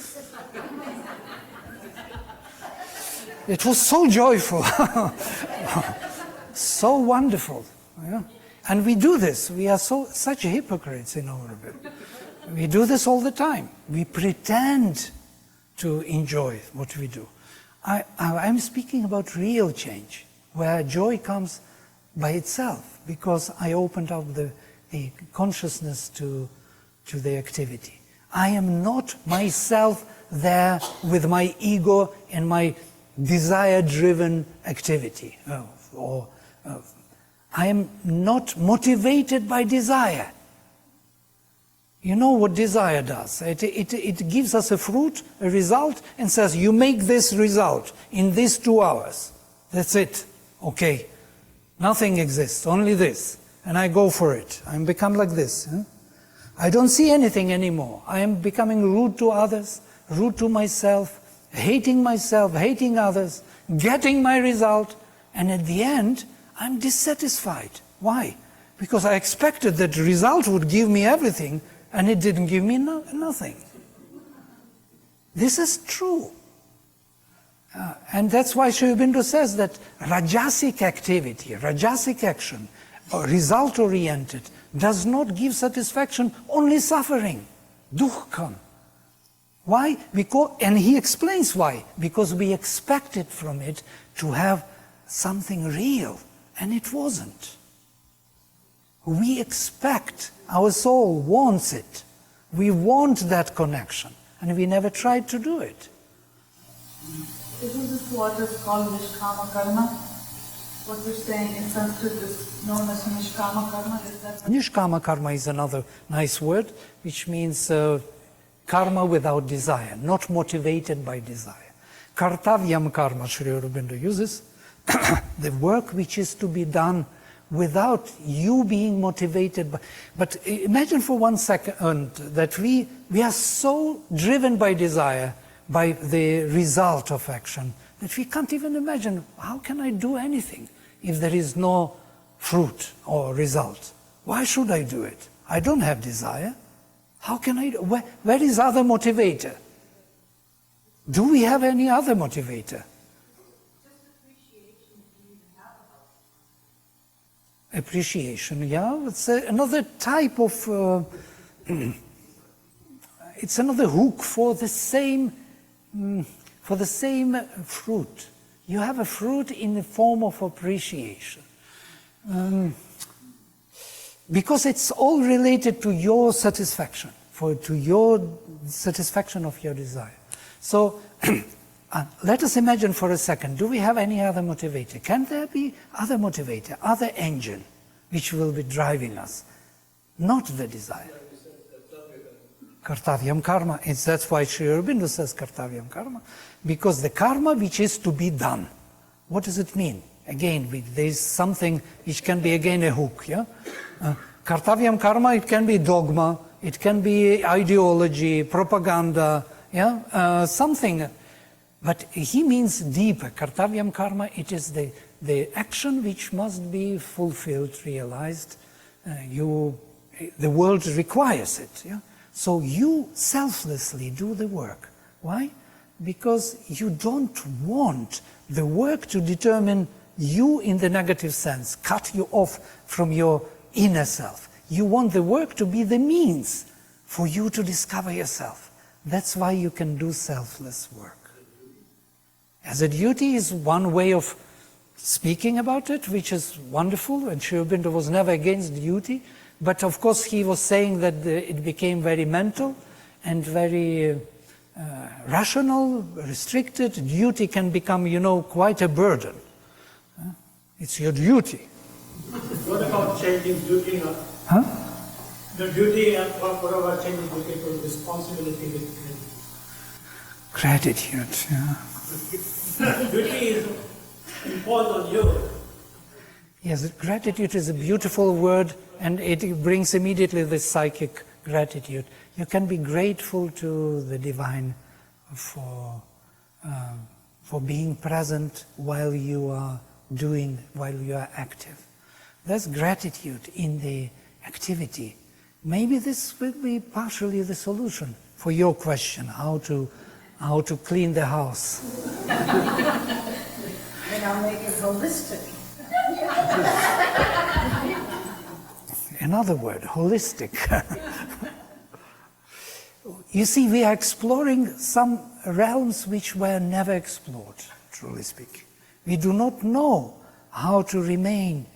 It was so joyful, so wonderful. Yeah? And we do this. We are such hypocrites in our bit. We do this all the time. We pretend to enjoy what we do. I'm speaking about real change, where joy comes by itself, because I opened up the consciousness to the activity. I am not myself there with my ego and my desire-driven activity. I am not motivated by desire. You know what desire does. It gives us a fruit, a result, and says, you make this result in these 2 hours. That's it. Okay. Nothing exists, only this. And I go for it. I become like this. Huh? I don't see anything anymore. I am becoming rude to others, rude to myself, hating others, getting my result, and at the end, I'm dissatisfied. Why? Because I expected that the result would give me everything, and it didn't give me nothing. This is true. And that's why Sri Aurobindo says that Rajasic activity, Rajasic action, result-oriented, does not give satisfaction, only suffering, dukkha. Why? And he explains why. Because we expected from it to have something real, and it wasn't. We expect, our soul wants it. We want that connection, and we never tried to do it. Isn't this what is called Nishkama Karma? What you're saying in Sanskrit is known as Nishkama Karma, is that? Nishkama karma is another nice word, which means karma without desire, not motivated by desire. Kartavyam karma, Sri Aurobindo uses, the work which is to be done without you being motivated by. But imagine for 1 second that we are so driven by desire, by the result of action, that we can't even imagine, how can I do anything if there is no fruit or result? Why should I do it? I don't have desire. How can I do? Where is other motivator? Do we have any other motivator? Appreciation, yeah, it's another type of, it's another hook for the same fruit. You have a fruit in the form of appreciation. Because it's all related to your satisfaction, to your satisfaction of your desire. So, let us imagine for a second, do we have any other motivator? Can there be other motivator, other engine, which will be driving us? Not the desire. Kartavyam karma. That's why Sri Aurobindo says Kartavyam karma, because the karma which is to be done. What does it mean? Again, there is something which can be again a hook. Yeah? Kartavyam karma, it can be dogma, it can be ideology, propaganda, yeah? Something. But he means deeper. Kartavyam karma, it is the action which must be fulfilled, realized. The world requires it. Yeah? So you selflessly do the work. Why? Because you don't want the work to determine you in the negative sense, cut you off from your inner self. You want the work to be the means for you to discover yourself. That's why you can do selfless work. As a duty is one way of speaking about it, which is wonderful, and Sri Aurobindo was never against duty, but of course he was saying that it became very mental and very rational, restricted. Duty can become, quite a burden. It's your duty. What about changing duty? Huh? The duty, and what about changing duty to responsibility? Gratitude, yeah. Duty is imposed on you. Yes, gratitude is a beautiful word, and it brings immediately the psychic gratitude. You can be grateful to the divine for being present while you are active. There's gratitude in the activity. Maybe this will be partially the solution for your question, how to clean the house. And I'll make it holistic. Another word, holistic. You see, we are exploring some realms which were never explored, truly speaking. We do not know how to remain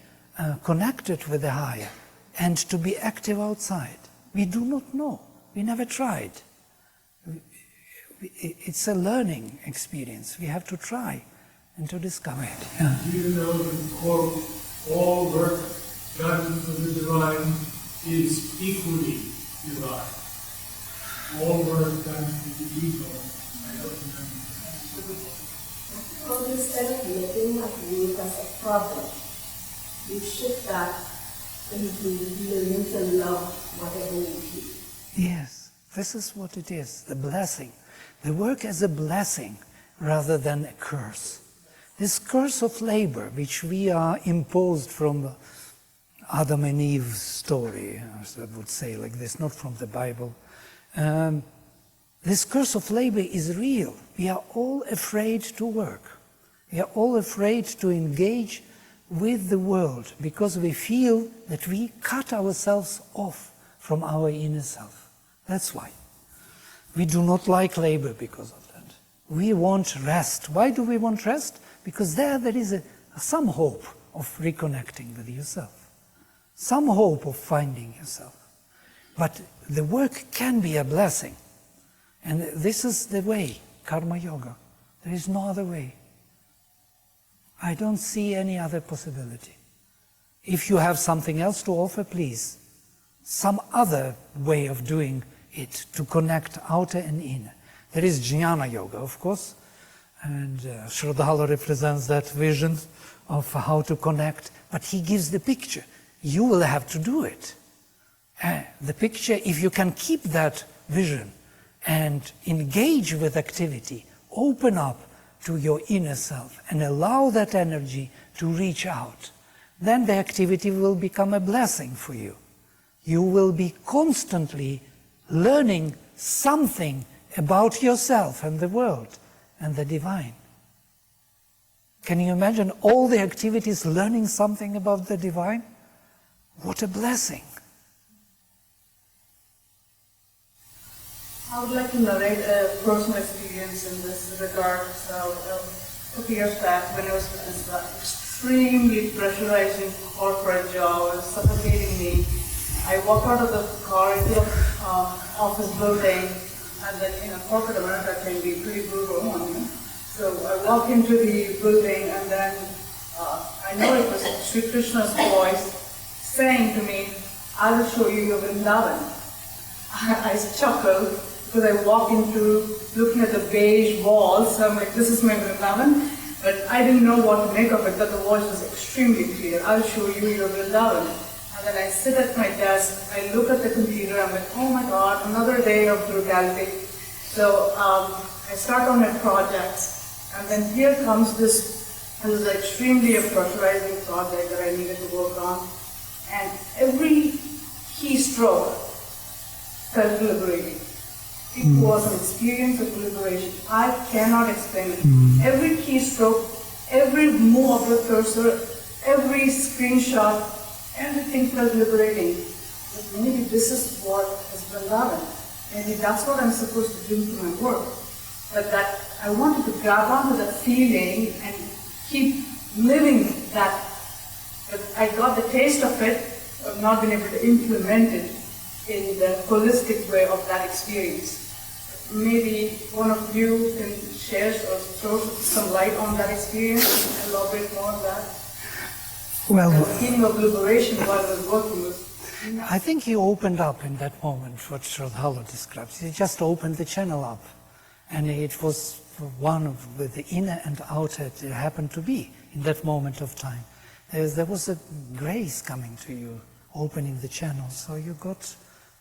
connected with the higher and to be active outside. We do not know. We never tried. It's a learning experience. We have to try and to discover it. Yeah. Do you know the quote, all work done for the divine is equally divine? All work done for the ego. I don't remember. So instead of looking at you as a problem, you shift that into learning to love whatever you feel. Yes, this is what it is, the blessing. The work as a blessing rather than a curse. This curse of labor, which we are imposed from Adam and Eve's story, as I would say like this, not from the Bible. This curse of labor is real. We are all afraid to work. We are all afraid to engage with the world because we feel that we cut ourselves off from our inner self. That's why. We do not like labor because of that. We want rest. Why do we want rest? Because there is some hope of reconnecting with yourself, some hope of finding yourself. But the work can be a blessing. And this is the way, Karmayoga. There is no other way. I don't see any other possibility. If you have something else to offer, please. Some other way of doing it to connect outer and inner. There is Jnana Yoga, of course, and Shraddhala represents that vision of how to connect, but he gives the picture. You will have to do it. The picture, if you can keep that vision and engage with activity, open up to your inner self and allow that energy to reach out, then the activity will become a blessing for you. You will be constantly learning something about yourself and the world and the divine. Can you imagine all the activities learning something about the divine? What a blessing. I would like to narrate a personal experience in this regard. So, a few years back, when I was with this extremely pressurizing corporate job, it was suffocating me. I walked out of the car into the office building, and then corporate America can be pretty brutal on you. So I walked into the building, and then I know it was Sri Krishna's voice saying to me, "I will show you your Vrindavan." I chuckled because I walked into looking at the beige walls. So I'm like, "This is my Vrindavan," but I didn't know what to make of it. But the voice was extremely clear. "I'll show you your Vrindavan." And then I sit at my desk, I look at the computer, I'm like, oh my God, another day of brutality. So I start on my project, and then here comes this extremely pressurizing project that I needed to work on. And every keystroke felt liberating. It was an experience of liberation. I cannot explain it. Every keystroke, every move of the cursor, every screenshot, everything felt liberating. But maybe this is what is Vrindavan. Maybe that's what I'm supposed to bring to my work. But that I wanted to grab onto that feeling and keep living that. But I got the taste of it, but not been able to implement it in the holistic way of that experience. Maybe one of you can share or throw some light on that experience and elaborate more on that. Well, The feeling of liberation while I was working was... I think you opened up in that moment what Shraddhala describes. You just opened the channel up. And it was one of the inner and outer it happened to be in that moment of time. There was a grace coming to you, opening the channel. So you got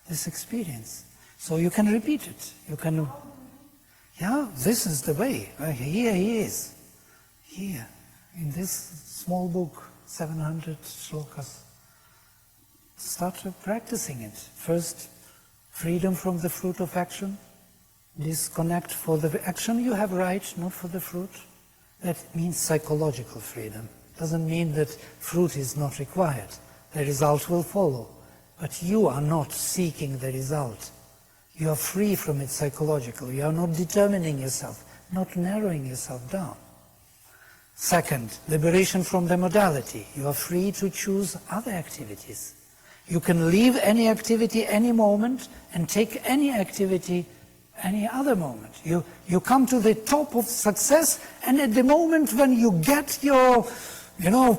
this experience. So you can repeat it. You can, yeah, this is the way. Here he is. Here, in this small book. 700 shlokas. Start practicing it. First, freedom from the fruit of action. Disconnect for the action you have right, not for the fruit. That means psychological freedom. Doesn't mean that fruit is not required. The result will follow. But you are not seeking the result. You are free from it psychologically. You are not determining yourself, not narrowing yourself down. Second, liberation from the modality. You are free to choose other activities. You can leave any activity any moment and take any activity any other moment. You come to the top of success, and at the moment when you get your,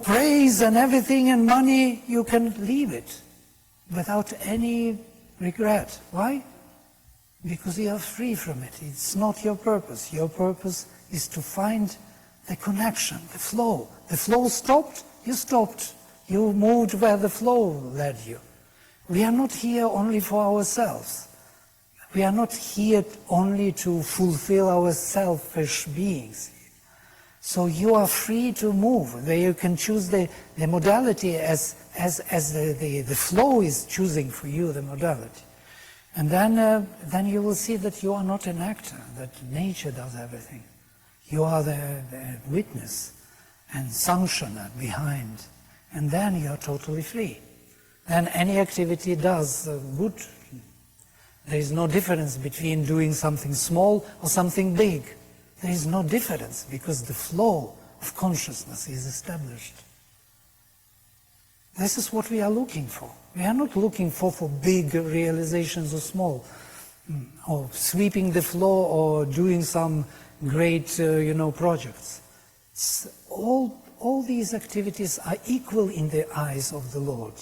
praise and everything and money, you can leave it without any regret. Why? Because you are free from it. It's not your purpose. Your purpose is to find the connection, the flow. The flow stopped, you stopped. You moved where the flow led you. We are not here only for ourselves. We are not here only to fulfill our selfish beings. So you are free to move. Where you can choose the modality as the flow is choosing for you the modality. And then you will see that you are not an actor, that nature does everything. You are the witness and sanctioner behind, and then you are totally free. Then any activity does good. There is no difference between doing something small or something big. There is no difference because the flow of consciousness is established. This is what we are looking for. We are not looking for big realizations or small, or sweeping the floor or doing some great, projects. All these activities are equal in the eyes of the Lord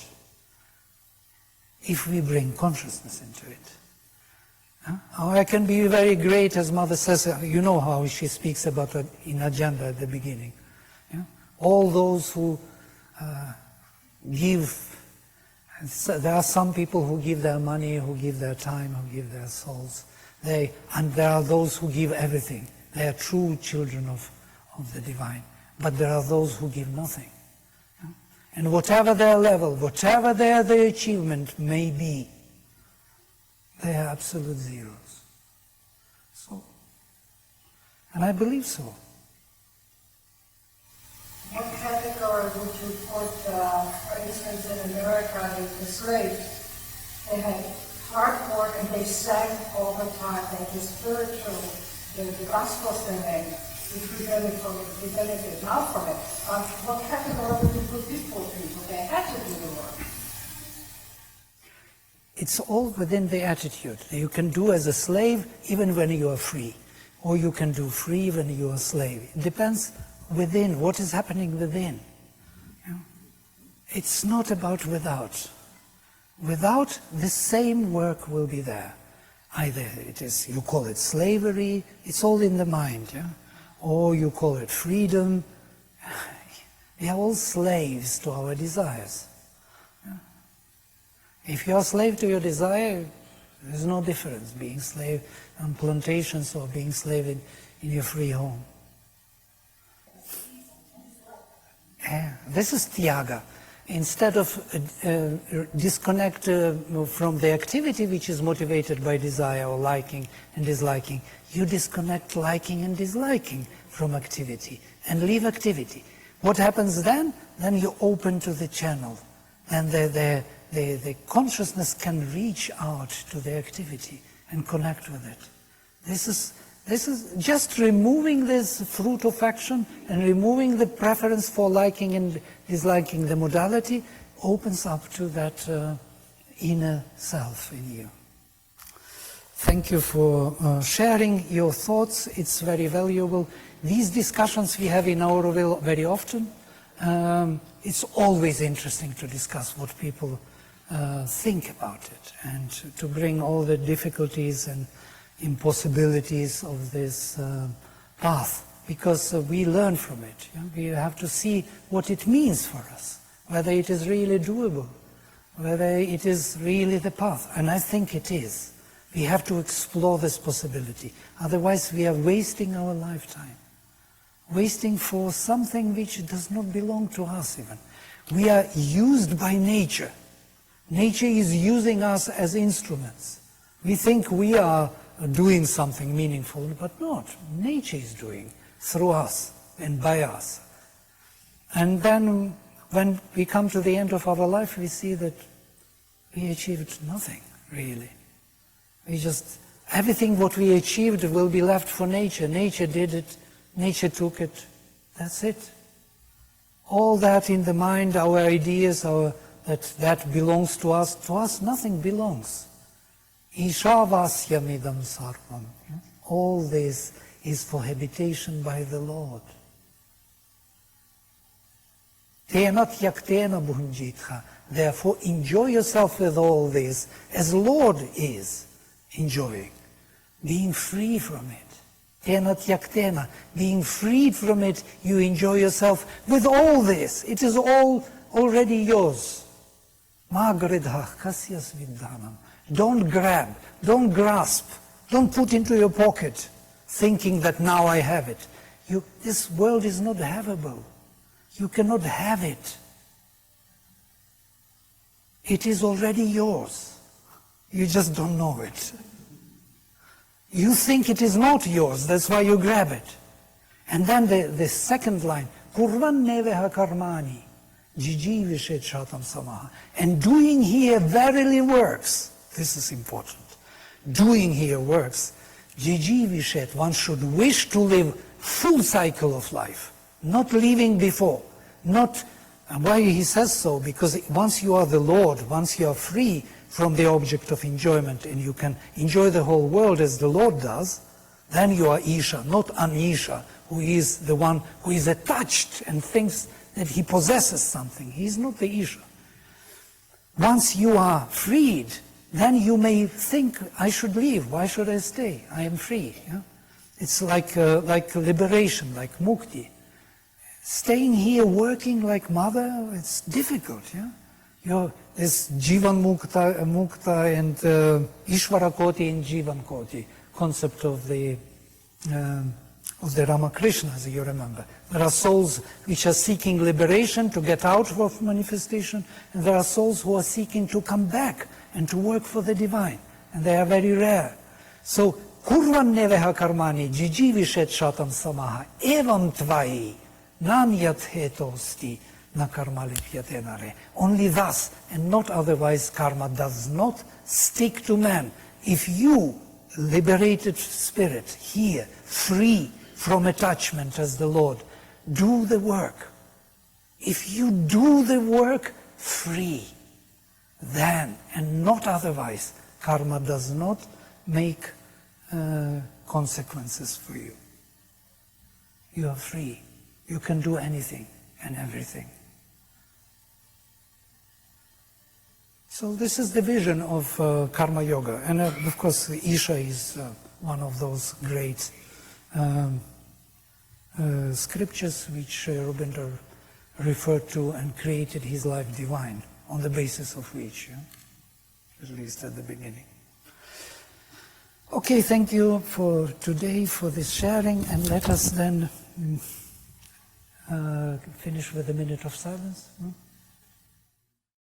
if we bring consciousness into it. Or I can be very great, as Mother says, you know how she speaks about it in agenda at the beginning. All those who give, there are some people who give their money, who give their time, who give their souls. And there are those who give everything. They are true children of the divine. But there are those who give nothing. And whatever their level, whatever their achievement may be, they are absolute zeros. So, and I believe so. What category would you put, for instance, in America, the slaves? They had hard work and they sang all the time. They had the spiritual, the gospel singing, which we benefit now from it. What category would you put these poor people? They had to do the work. It's all within the attitude. You can do as a slave even when you are free, or you can do free when you are a slave. It depends within, what is happening within. It's not about without. Without, the same work will be there. Either it is, you call it slavery, it's all in the mind, or you call it freedom. We are all slaves to our desires. If you are a slave to your desire, there's no difference being slave on plantations or being slave in your free home. This is Tyaga. Instead of disconnect from the activity which is motivated by desire or liking and disliking, you disconnect liking and disliking from activity and leave activity. What happens then? Then you open to the channel, and the consciousness can reach out to the activity and connect with it. This is just removing this fruit of action and removing the preference for liking and disliking. The modality opens up to that inner self in you. Thank you for sharing your thoughts. It's very valuable. These discussions we have in Auroville very often. It's always interesting to discuss what people think about it, and to bring all the difficulties and impossibilities of this path, because we learn from it. We have to see what it means for us, whether it is really doable, whether it is really the path. And I think it is. We have to explore this possibility. Otherwise we are wasting our lifetime, wasting for something which does not belong to us even. We are used by nature. Nature is using us as instruments. We think we are doing something meaningful, but not. Nature is doing through us and by us. And then when we come to the end of our life, we see that we achieved nothing, really. Everything what we achieved will be left for nature. Nature did it, nature took it, that's it. All that in the mind, our ideas, that belongs to us nothing belongs. Ishavasyamidam sarvam. All this is for habitation by the Lord. Tena tyaktena bhunjitha. Therefore enjoy yourself with all this as Lord is enjoying. Being free from it. Tena tyaktena. Being freed from it, you enjoy yourself with all this. It is all already yours. Ma gridha kasyas vidhanam. Don't grab, don't grasp, don't put into your pocket, thinking that now I have it. This world is not havable. You cannot have it. It is already yours. You just don't know it. You think it is not yours, that's why you grab it. And then the second line, Kurvan neveha karmani, jijivishet shatam samaha. And doing here verily works. This is important. Doing here works. Jijivishet, one should wish to live full cycle of life. not living before, not, and why he says so, because once you are the Lord, once you are free from the object of enjoyment and you can enjoy the whole world as the Lord does, then you are Isha, not Anisha, who is the one who is attached and thinks that he possesses something. He is not the Isha. Once you are freed, then you may think, I should leave, why should I stay? I am free. Yeah? It's like liberation, like mukti. Staying here working like mother, it's difficult. Yeah? There's Jivan Mukta and Ishvara Koti and Jivan Koti, concept of the Ramakrishna, as you remember. There are souls which are seeking liberation to get out of manifestation, and there are souls who are seeking to come back and to work for the divine, and they are very rare. So, kurvan neveha karmani jijivishet shatam samaha evam tvai nanyat hetosti na karma lipyatenare. Only thus, and not otherwise, karma does not stick to man. If you, liberated spirit, here, free from attachment as the Lord, do the work. If you do the work free, then, and not otherwise, karma does not make consequences for you. You are free. You can do anything and everything. So this is the vision of Karma Yoga. And of course, Isha is one of those great scriptures which Rabindra referred to and created his life divine, on the basis of which, at least at the beginning. Okay, thank you for today, for this sharing, and let us then finish with a minute of silence.